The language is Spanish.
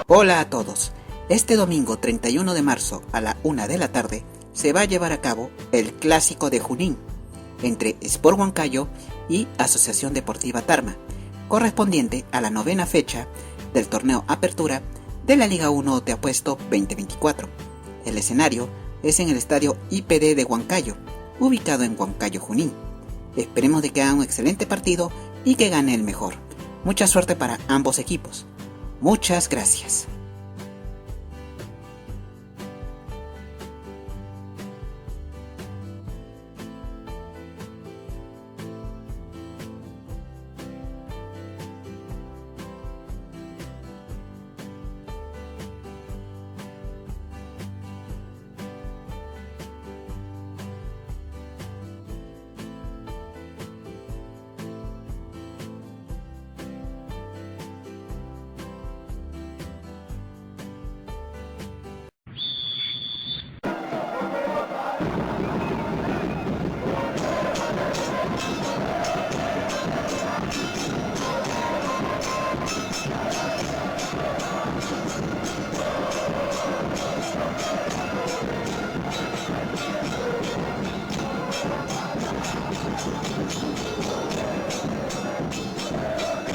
Hola a todos. Este domingo 31 de marzo a la 1 de la tarde se va a llevar a cabo el Clásico de Junín entre Sport Huancayo y Asociación Deportiva Tarma, correspondiente a la 9ª fecha del torneo Apertura de la Liga 1 Te Apuesto 2024. El escenario es en el estadio IPD de Huancayo, ubicado en Huancayo, Junín. Esperemos de que haga un excelente partido y que gane el mejor. Mucha suerte para ambos equipos. Muchas gracias.